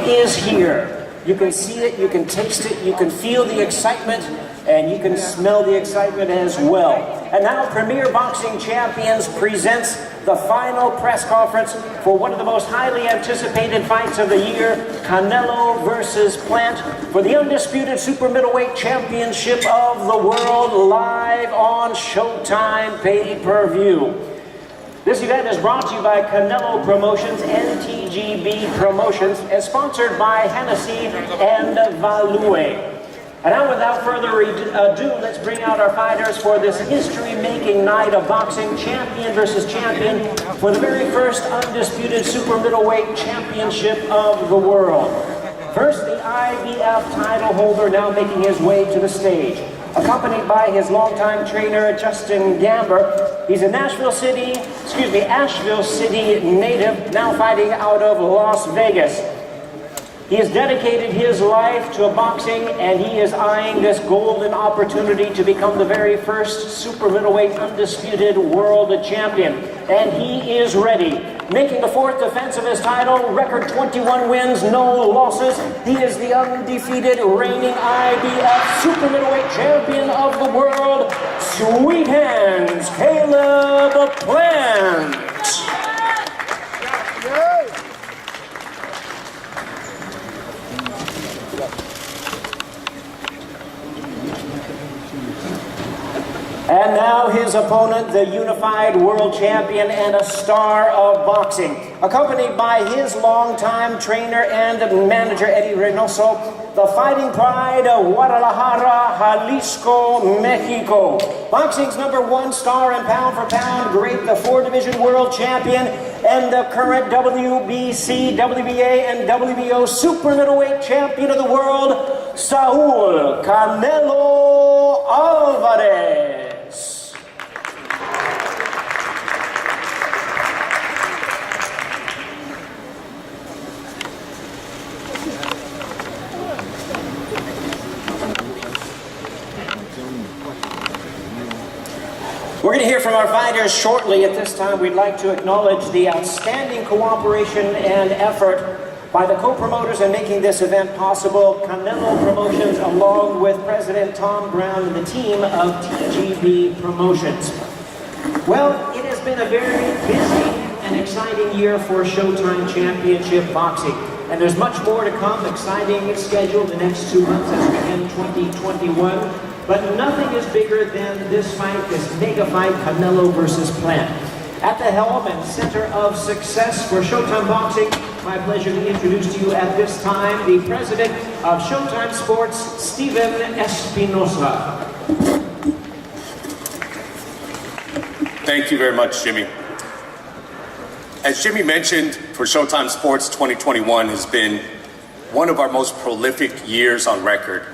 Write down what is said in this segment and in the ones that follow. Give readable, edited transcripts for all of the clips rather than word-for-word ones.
is here. You can see it, you can taste it, you can feel the excitement, and you can smell the excitement as well. And now Premier Boxing Champions presents the final press conference for one of the most highly anticipated fights of the year, Canelo versus Plant, for the Undisputed Super Middleweight Championship of the World, live on Showtime pay-per-view. This event is brought to you by Canelo Promotions and TGB Promotions, and sponsored by Hennessy and Value. And now, without further ado, let's bring out our fighters for this history-making night of boxing, champion versus champion, for the very first Undisputed Super Middleweight Championship of the world. First, the IBF title holder now making his way to the stage, accompanied by his longtime trainer, Justin Gamber. He's a Asheville City native, now fighting out of Las Vegas. He has dedicated his life to boxing, and he is eyeing this golden opportunity to become the very first super middleweight undisputed world champion. And he is ready. Making the fourth defense of his title, record 21 wins, no losses. He is the undefeated reigning IBF super middleweight champion of the world, Sweet Hands, Caleb Plant. And now his opponent, the unified world champion and a star of boxing, accompanied by his longtime trainer and manager, Eddie Reynoso, the fighting pride of Guadalajara, Jalisco, Mexico. Boxing's #1 star and pound-for-pound great, the 4-division world champion, and the current WBC, WBA, and WBO super middleweight champion of the world, Saul Canelo Alvarez. We're going to hear from our fighters shortly. At this time, we'd like to acknowledge the outstanding cooperation and effort by the co-promoters in making this event possible, Canelo Promotions, along with President Tom Brown and the team of TGB Promotions. Well, it has been a very busy and exciting year for Showtime Championship Boxing. And there's much more to come, exciting schedule the next 2 months as we end 2021. But nothing is bigger than this fight, this mega fight, Canelo versus Plant. At the helm and center of success for Showtime Boxing, my pleasure to introduce to you at this time the president of Showtime Sports, Steven Espinosa. Thank you very much, Jimmy. As Jimmy mentioned, for Showtime Sports, 2021 has been one of our most prolific years on record.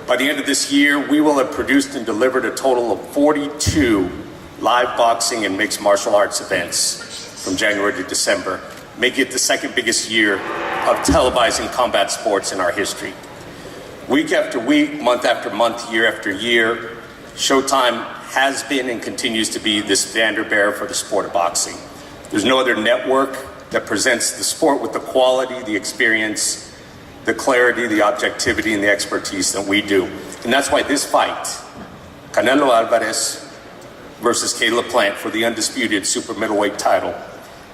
By the end of this year, we will have produced and delivered a total of 42 live boxing and mixed martial arts events from January to December, making it the second biggest year of televising combat sports in our history. Week after week, month after month, year after year, Showtime has been and continues to be the standard bearer for the sport of boxing. There's no other network that presents the sport with the quality, the experience, the clarity, the objectivity, and the expertise that we do. And that's why this fight, Canelo Alvarez versus Caleb Plant for the undisputed super middleweight title,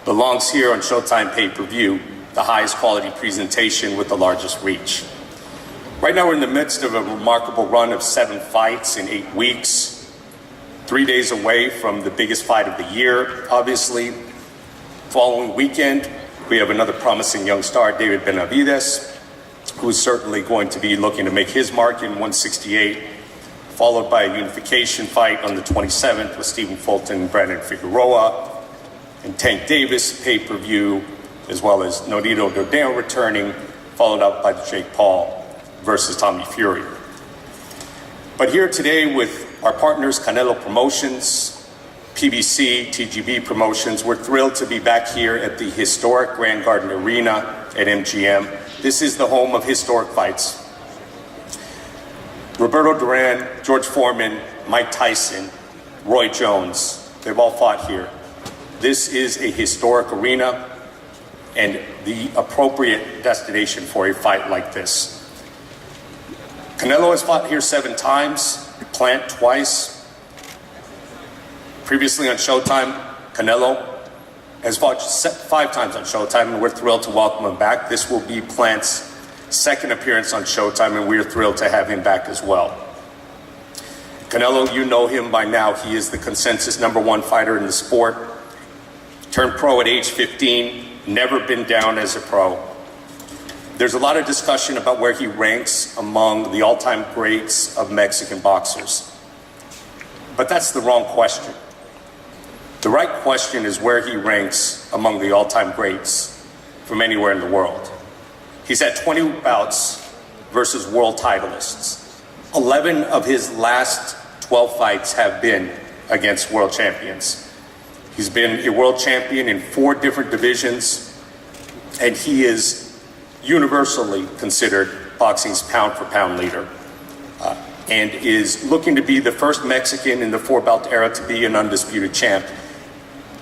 belongs here on Showtime pay-per-view, the highest quality presentation with the largest reach. Right now we're in the midst of a remarkable run of 7 fights in 8 weeks, 3 days away from the biggest fight of the year, obviously. Following weekend, we have another promising young star, David Benavidez, who's certainly going to be looking to make his mark in 168, followed by a unification fight on the 27th with Stephen Fulton and Brandon Figueroa, and Tank Davis pay-per-view, as well as Nonito Dordano returning, followed up by Jake Paul versus Tommy Fury. But here today with our partners, Canelo Promotions, PBC, TGB Promotions, we're thrilled to be back here at the historic Grand Garden Arena at MGM. This is the home of historic fights. Roberto Duran, George Foreman, Mike Tyson, Roy Jones, they've all fought here. This is a historic arena, and the appropriate destination for a fight like this. Canelo has fought here 7 times, Plant twice. Previously on Showtime, Canelo has fought 5 times on Showtime, and we're thrilled to welcome him back. This will be Plant's 2nd appearance on Showtime, and we're thrilled to have him back as well. Canelo, you know him by now. He is the consensus #1 fighter in the sport. Turned pro at age 15, never been down as a pro. There's a lot of discussion about where he ranks among the all-time greats of Mexican boxers. But that's the wrong question. The right question is where he ranks among the all-time greats from anywhere in the world. He's had 20 bouts versus world titleists. 11 of his last 12 fights have been against world champions. He's been a world champion in 4 different divisions, and he is universally considered boxing's pound-for-pound leader, and is looking to be the first Mexican in the 4-belt era to be an undisputed champ,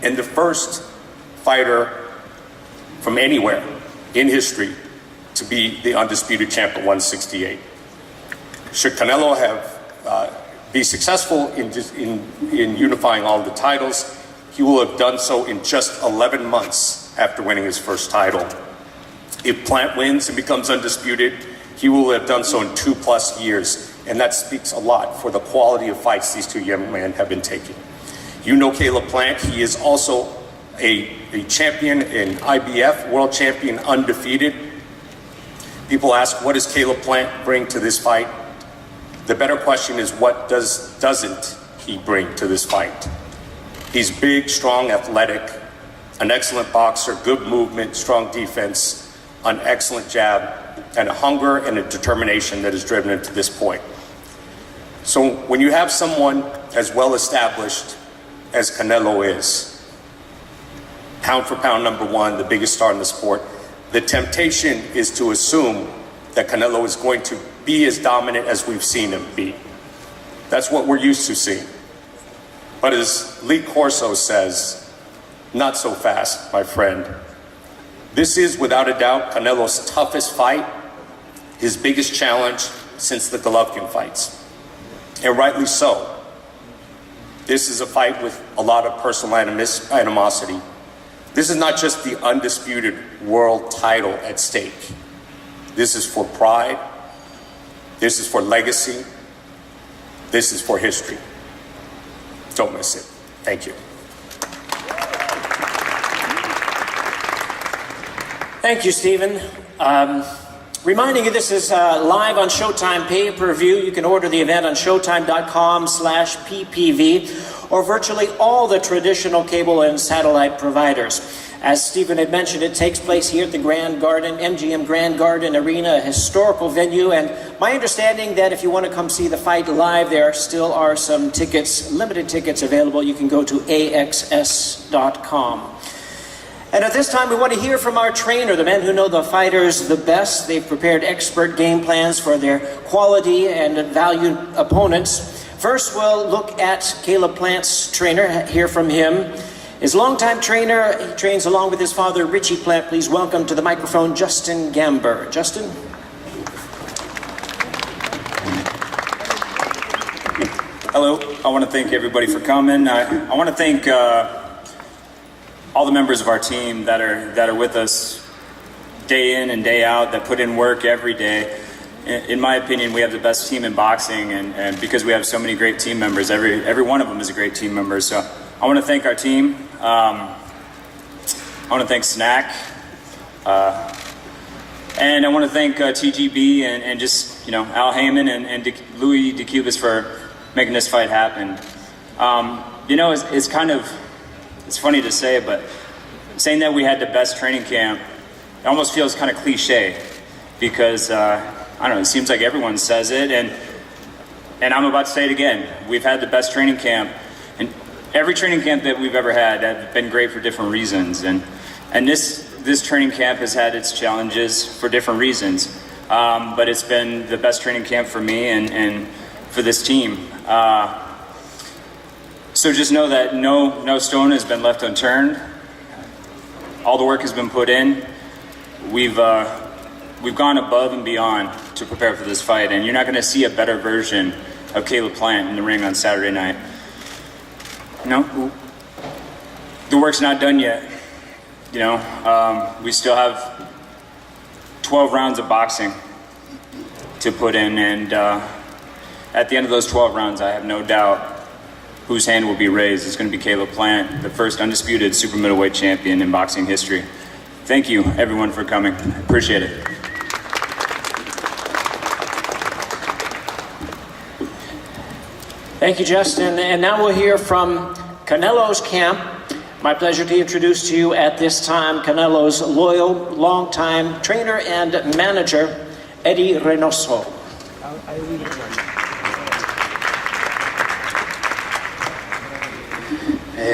and the first fighter from anywhere in history to be the undisputed champ at 168. Should Canelo be successful in unifying all the titles, he will have done so in just 11 months after winning his first title. If Plant wins and becomes undisputed, he will have done so in 2+ years, and that speaks a lot for the quality of fights these 2 young men have been taking. You know Caleb Plant. He is also a champion in IBF, world champion, undefeated. People ask, what does Caleb Plant bring to this fight? The better question is, what doesn't he bring to this fight? He's big, strong, athletic, an excellent boxer, good movement, strong defense, an excellent jab, and a hunger and a determination that has driven him to this point. So when you have someone as well established as Canelo is, pound for pound #1, the biggest star in the sport, the temptation is to assume that Canelo is going to be as dominant as we've seen him be. That's what we're used to seeing. But as Lee Corso says, not so fast, my friend. This is, without a doubt, Canelo's toughest fight, his biggest challenge since the Golovkin fights. And rightly so. This is a fight with a lot of personal animosity. This is not just the undisputed world title at stake. This is for pride. This is for legacy. This is for history. Don't miss it. Thank you. Thank you, Stephen. Reminding you, this is live on Showtime pay-per-view. You can order the event on showtime.com/ppv or virtually all the traditional cable and satellite providers. As Stephen had mentioned, it takes place here at the Grand Garden, MGM Grand Garden Arena, a historical venue. And my understanding that if you want to come see the fight live, there still are some tickets, limited tickets available. You can go to axs.com. And at this time, we want to hear from our trainer, the men who know the fighters the best. They've prepared expert game plans for their quality and valued opponents. First, we'll look at Caleb Plant's trainer, hear from him. His longtime trainer, he trains along with his father, Richie Plant. Please welcome to the microphone, Justin Gamber. Justin? Hello, I want to thank everybody for coming. I want to thank all the members of our team that are with us day in and day out, that put in work every day. In my opinion, we have the best team in boxing, and because we have so many great team members, every one of them is a great team member. So I want to thank our team. I want to thank Snack, and I want to thank TGB and just, you know, Al Heyman and Louis DeCubas for making this fight happen. You know, it's kind of, it's funny to say, but saying that we had the best training camp, it almost feels kind of cliche, because I don't know, it seems like everyone says it, and I'm about to say it again. We've had the best training camp, and every training camp that we've ever had have been great for different reasons, and this training camp has had its challenges for different reasons, but it's been the best training camp for me and for this team. So just know that no stone has been left unturned. All the work has been put in. we've gone above and beyond to prepare for this fight, and you're not going to see a better version of Caleb Plant in the ring on Saturday night. You know, the work's not done yet. You know, we still have 12 rounds of boxing to put in, and at the end of those 12 rounds, I have no doubt whose hand will be raised. It's going to be Caleb Plant, the first undisputed super middleweight champion in boxing history. Thank you, everyone, for coming. I appreciate it. Thank you, Justin. And now we'll hear from Canelo's camp. My pleasure to introduce to you at this time Canelo's loyal, longtime trainer and manager, Eddie Reynoso.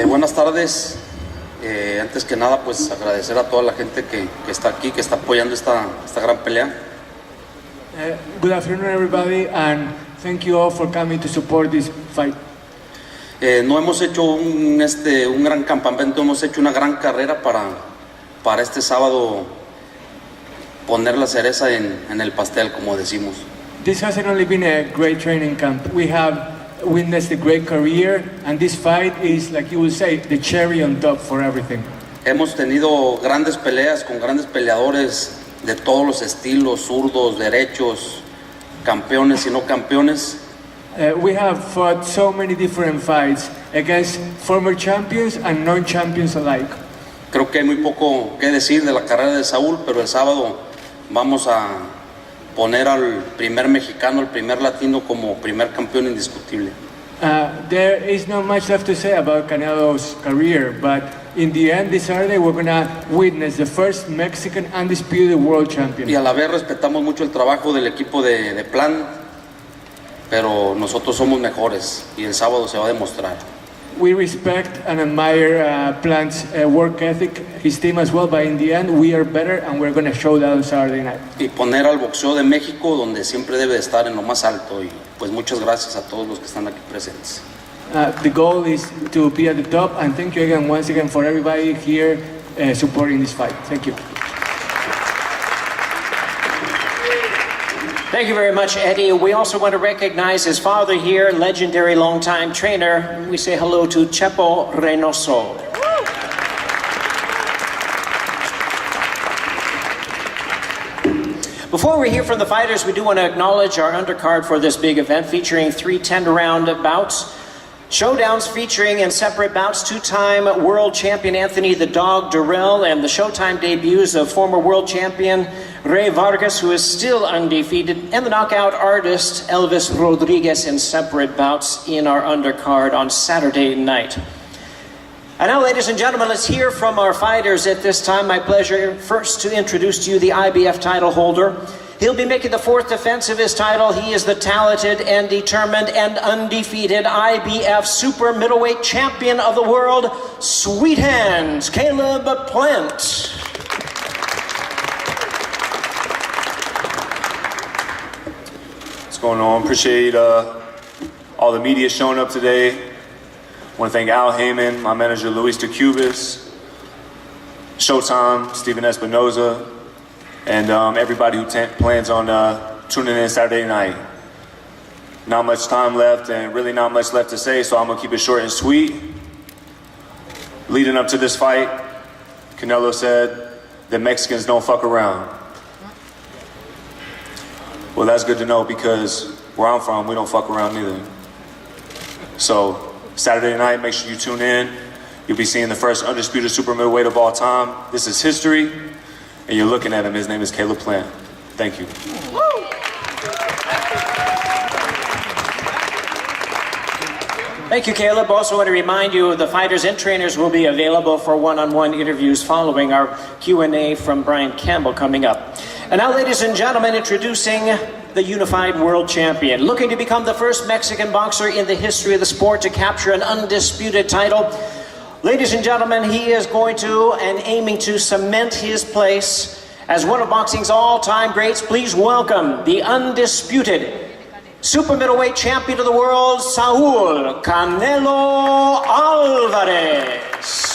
Buenas tardes. Antes que nada, pues agradecer a toda la gente que está aquí, que está apoyando esta gran pelea. Good afternoon, everybody, and thank you all for coming to support this fight. No hemos hecho un gran campamento, hemos hecho una gran carrera para este sábado poner la cereza en el pastel, como decimos. This hasn't only been a great training camp. We have witnessed a great career, and this fight is, like you would say, the cherry on top for everything. Hemos tenido grandes peleas con grandes peleadores de todos los estilos, zurdos, derechos, campeones y no campeones. We have fought so many different fights against former champions and non-champions alike. Creo que hay muy poco que decir de la carrera de Saúl, pero el sábado vamos a poner al primer mexicano, al primer latino como primer campeón indiscutible. There is not much left to say about Canelo's career, but in the end, this Saturday, we're going to witness the first Mexican undisputed world champion. Y a la vez respetamos mucho el trabajo del equipo de Plan, pero nosotros somos mejores y el sábado se va a demostrar. We respect and admire Plant's work ethic, his team as well, but in the end, we are better and we're going to show that on Saturday night. Y poner al boxeo de México donde siempre debe de estar, en lo más alto. Y pues muchas gracias a todos los que están aquí presentes. The goal is to be at the top, and thank you again, once again, for everybody here supporting this fight. Thank you. Thank you very much, Eddie. We also want to recognize his father here, legendary longtime trainer. We say hello to Chepo Reynoso. Before we hear from the fighters, we do want to acknowledge our undercard for this big event, featuring 3 10-round bouts. Showdowns featuring in separate bouts two-time world champion Anthony the Dog Durrell and the Showtime debuts of former world champion Rey Vargas, who is still undefeated, and the knockout artist Elvis Rodriguez in separate bouts in our undercard on Saturday night. And now, ladies and gentlemen, let's hear from our fighters at this time. My pleasure first to introduce to you the IBF title holder. He'll be making the 4th defense of his title. He is the talented and determined and undefeated IBF super middleweight champion of the world, Sweet Hands, Caleb Plant. What's going on? Appreciate all the media showing up today. I want to thank Al Heyman, my manager Luis DeCubas, Showtime, Steven Espinoza, and everybody who plans on tuning in Saturday night. Not much time left and really not much left to say, so I'm going to keep it short and sweet. Leading up to this fight, Canelo said that Mexicans don't fuck around. Well, that's good to know because where I'm from, we don't fuck around either. So Saturday night, make sure you tune in. You'll be seeing the first undisputed super middleweight of all time. This is history. And you're looking at him. His name is Caleb Plant. Thank you. Thank you, Caleb. Also want to remind you the fighters and trainers will be available for one-on-one interviews following our Q&A from Brian Campbell coming up. And now, ladies and gentlemen, introducing the unified world champion, looking to become the first Mexican boxer in the history of the sport to capture an undisputed title. Ladies and gentlemen, he is going to and aiming to cement his place as one of boxing's all-time greats. Please welcome the undisputed super middleweight champion of the world, Saúl Canelo Alvarez.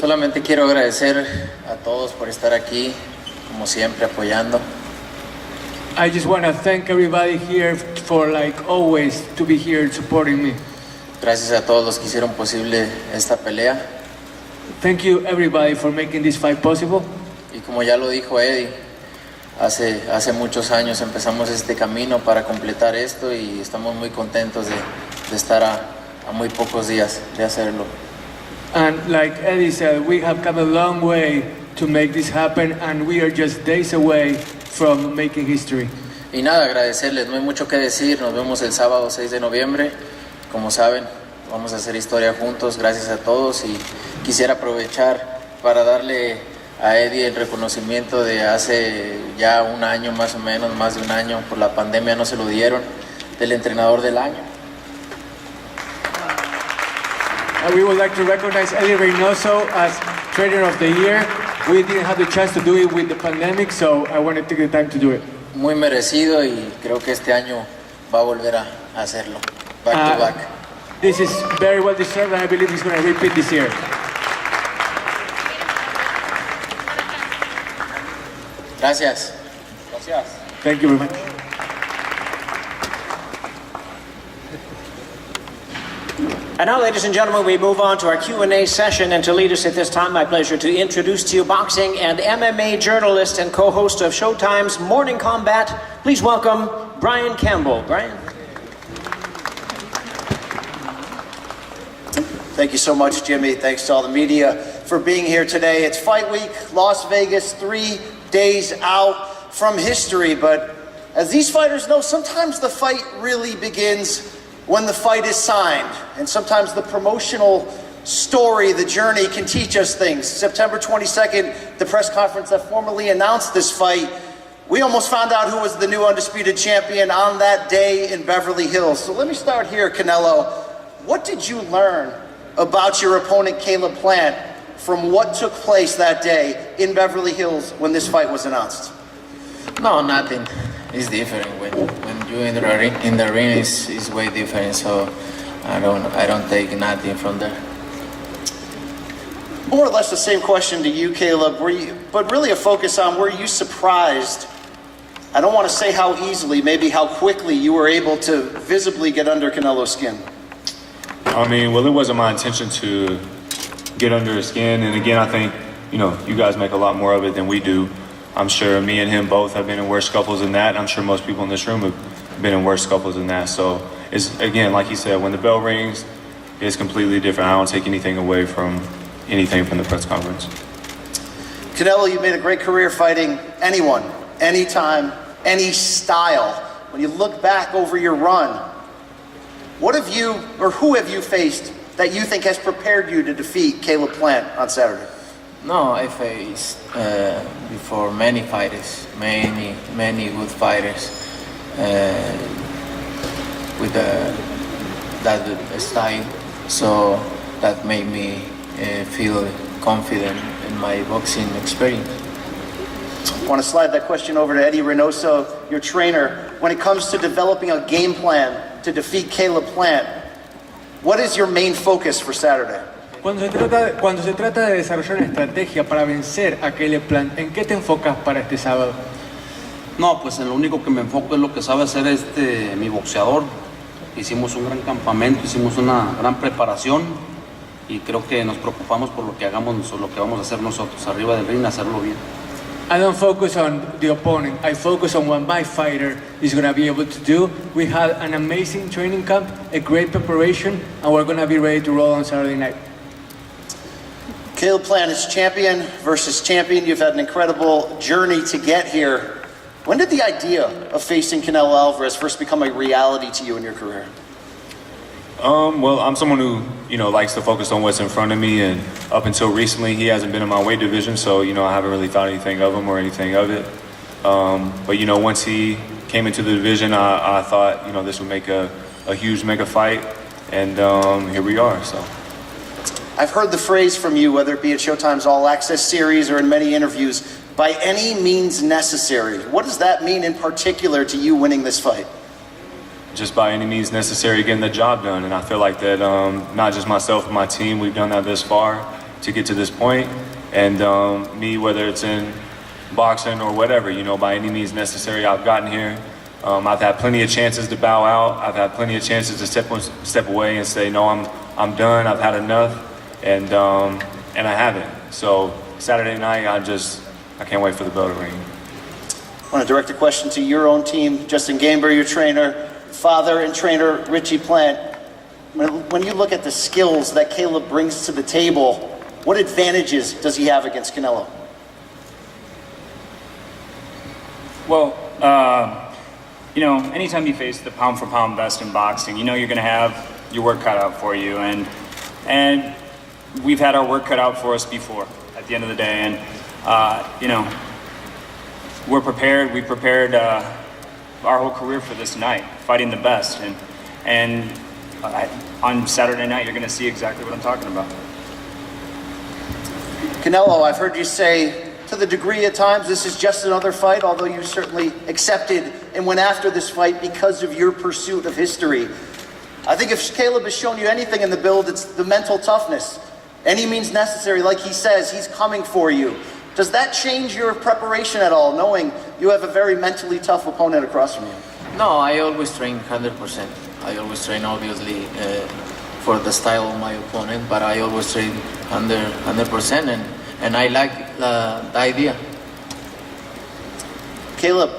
Solamente quiero agradecer a todos por estar aquí, como siempre, apoyando. I just want to thank everybody here for, like always, to be here supporting me. Gracias a todos los que hicieron posible esta pelea. Thank you, everybody, for making this fight possible. Y como ya lo dijo Eddie, hace muchos años empezamos este camino para completar esto y estamos muy contentos de estar a muy pocos días de hacerlo. And like Eddie said, we have come a long way to make this happen, and we are just days away from making history. Y nada, agradecerles, no hay mucho que decir, nos vemos el sábado 6 de noviembre, como saben, vamos a hacer historia juntos, gracias a todos, y quisiera aprovechar para darle a Eddie el reconocimiento de hace ya un año más o menos, más de un año, por la pandemia no se lo dieron, del entrenador del año. We would like to recognize Eddie Reynoso as Trainer of the Year. We didn't have the chance to do it with the pandemic, so I want to take the time to do it. Muy merecido y creo que este año va a volver a hacerlo, back to back. This is very well deserved, and I believe he's going to repeat this year. Gracias. Thank you very much. And now, ladies and gentlemen, we move on to our Q&A session. And to lead us at this time, my pleasure to introduce to you boxing and MMA journalist and co-host of Showtime's Morning Combat. Please welcome Brian Campbell. Brian. Thank you so much, Jimmy. Thanks to all the media for being here today. It's Fight Week, Las Vegas, 3 days out from history. But as these fighters know, sometimes the fight really begins when the fight is signed. And sometimes the promotional story, the journey, can teach us things. September 22nd, the press conference that formally announced this fight, we almost found out who was the new undisputed champion on that day in Beverly Hills. So let me start here, Canelo. What did you learn about your opponent, Caleb Plant, from what took place that day in Beverly Hills when this fight was announced? No, nothing. It's different when you're in the ring is way different. So I don't take nothing from there. More or less the same question to you, Caleb. But really a focus on, were you surprised? I don't want to say how easily, maybe how quickly you were able to visibly get under Canelo's skin. I mean, well, it wasn't my intention to get under his skin. And again, I think, you guys make a lot more of it than we do. I'm sure me and him both have been in worse scuffles than that. I'm sure most people in this room have been in worse scuffles than that. So it's, again, like he said, when the bell rings, it's completely different. I don't take anything away from the press conference. Canelo, you made a great career fighting anyone, anytime, any style. When you look back over your run, what have you, or who have you faced that you think has prepared you to defeat Caleb Plant on Saturday? No, I faced before many fighters, many good fighters with that style. So that made me feel confident in my boxing experience. I want to slide that question over to Eddie Reynoso, your trainer. When it comes to developing a game plan to defeat Caleb Plant, what is your main focus for Saturday? Cuando se trata de desarrollar una estrategia para vencer a Caleb Plant, ¿en qué te enfocas para este sábado? No, pues en lo único que me enfoco es lo que sabe hacer mi boxeador. Hicimos un gran campamento, hicimos una gran preparación y creo que nos preocupamos por lo que hagamos o lo que vamos a hacer nosotros arriba del ring, hacerlo bien. I don't focus on the opponent. I focus on what my fighter is going to be able to do. We had an amazing training camp, a great preparation, and we're going to be ready to roll on Saturday night. Caleb Plant is champion versus champion. You've had an incredible journey to get here. When did the idea of facing Canelo Alvarez first become a reality to you in your career? Well, I'm someone who, likes to focus on what's in front of me, and up until recently, he hasn't been in my weight division, so, I haven't really thought anything of him or anything of it. But, once he came into the division, I thought, this would make a huge mega fight, and here we are, so. I've heard the phrase from you, whether it be at Showtime's All Access series or in many interviews, by any means necessary. What does that mean in particular to you winning this fight? Just by any means necessary, getting the job done. And I feel like that not just myself and my team, we've done that this far. to get to this point. And me, whether it's in boxing or whatever, you know, by any means necessary, I've gotten here. I've had plenty of chances to bow out. I've had plenty of chances to step away and say, no, I'm done. I've had enough, and I haven't. So Saturday night, I can't wait for the bell to ring. I want to direct a question to your own team. Justin Gainber, your trainer, father and trainer Richie Plant. When you look at the skills that Caleb brings to the table, what advantages does he have against Canelo? Well, you know, anytime you face the pound for pound best in boxing, you know you're going to have your work cut out for you, and we've had our work cut out for us before. At the end of the day, and you know, we're prepared. We prepared our whole career for this night, fighting the best, and on Saturday night, you're going to see exactly what I'm talking about. Canelo, I've heard you say, to the degree at times, this is just another fight, although you certainly accepted and went after this fight because of your pursuit of history. I think if Caleb has shown you anything in the build, it's the mental toughness. Any means necessary, like he says, he's coming for you. Does that change your preparation at all, knowing you have a very mentally tough opponent across from you? No, I always train 100%. I always train, obviously, for the style of my opponent, but I always train 100%, and I like the idea. Caleb,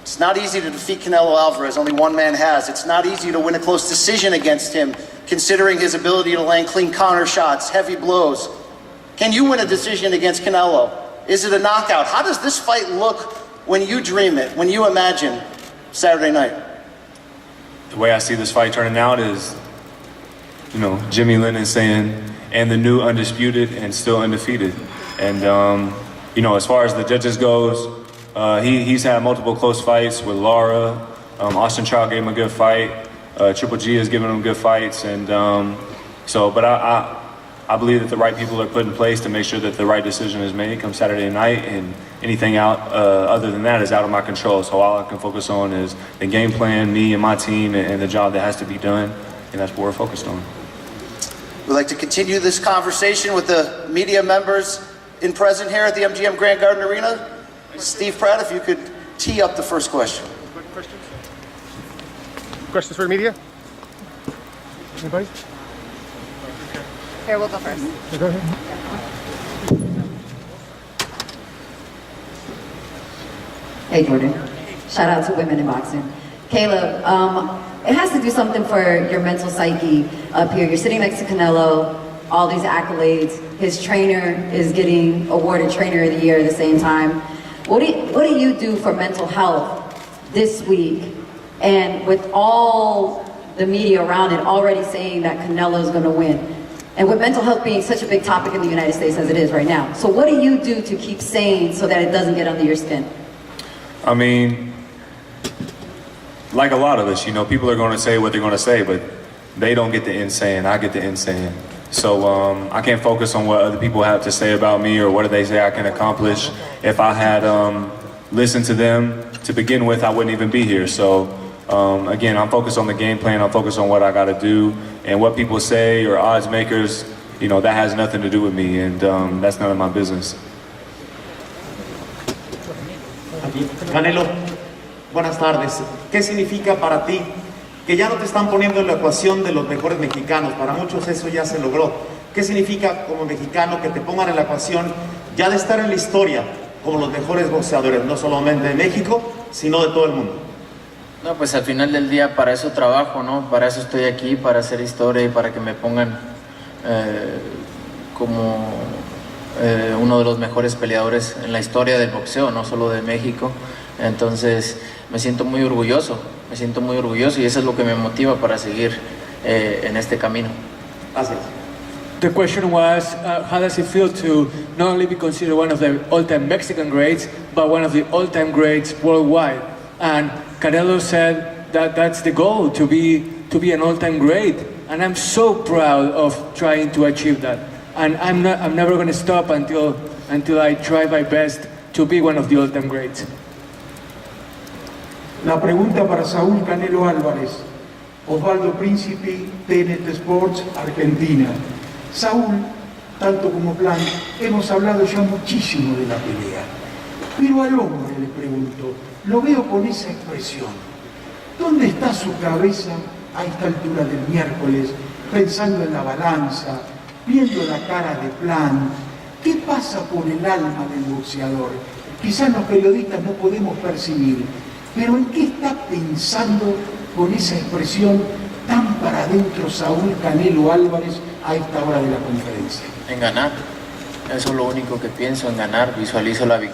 it's not easy to defeat Canelo Alvarez. Only one man has. It's not easy to win a close decision against him, considering his ability to land clean counter shots, heavy blows. Can you win a decision against Canelo? Is it a knockout? How does this fight look when you dream it, when you imagine Saturday night? The way I see this fight turning out is, you know, Jimmy Lennon saying, and the new undisputed and still undefeated. And, you know, as far as the judges goes, he's had multiple close fights with Lara. Austin Trout gave him a good fight. Triple G has given him good fights. And but I believe that the right people are put in place to make sure that the right decision is made come Saturday night, and anything out other than that is out of my control. So all I can focus on is the game plan, me and my team, and the job that has to be done, and that's what we're focused on. We'd like to continue this conversation with the media members in present here at the MGM Grand Garden Arena. Steve Pratt, if you could tee up the first question. Questions for the media? Anybody? Here, we'll go first. Go ahead. Hey, Jordan. Shout out to women in boxing. Caleb, it has to do something for your mental psyche up here. You're sitting next to Canelo, all these accolades. His trainer is getting awarded Trainer of the Year at the same time. What do you do for mental health this week? And with all the media around it already saying that Canelo's going to win, and with mental health being such a big topic in the United States as it is right now. So what do you do to keep sane so that it doesn't get under your skin? I mean, like a lot of us, you know, people are going to say what they're going to say, but they don't get the end saying. I get the end saying. So I can't focus on what other people have to say about me or what do they say I can accomplish. If I had listened to them to begin with, I wouldn't even be here. So again, I'm focused on the game plan. I'm focused on what I got to do, and what people say or odds makers, you know, that has nothing to do with me, and that's none of my business. Canelo, buenas tardes. ¿Qué significa para ti que ya no te están poniendo en la ecuación de los mejores mexicanos? Para muchos eso ya se logró. ¿Qué significa como mexicano que te pongan en la ecuación ya de estar en la historia como los mejores boxeadores, no solamente de México, sino de todo el mundo? No, pues al final del día para eso trabajo, ¿no? Para eso estoy aquí, para hacer historia y para que me pongan como uno de los mejores peleadores en la historia del boxeo, no solo de México. Entonces me siento muy orgulloso y eso es lo que me motiva para seguir en este camino. Gracias. The question was, how does it feel to not only be considered one of the all-time Mexican greats, but one of the all-time greats worldwide? And Canelo said that that's the goal, to be an all-time great. And I'm so proud of trying to achieve that. And I'm never going to stop until I try my best to be one of the all-time greats. La pregunta para Saúl Canelo Álvarez, Osvaldo Príncipe, TNT Sports, Argentina. Saúl, tanto como Plan, hemos hablado ya muchísimo de la pelea. Pero al hombre le pregunto, lo veo con esa expresión. ¿Dónde está su cabeza a esta altura del miércoles, pensando en la balanza, viendo la cara de Plan? ¿Qué pasa por el alma del boxeador? Quizás los periodistas no podemos percibir, pero ¿en qué está pensando con esa expresión tan para adentro Saúl Canelo Álvarez a esta hora de la conferencia? En ganar. Eso es lo único que pienso, en ganar. Visualizo la victoria.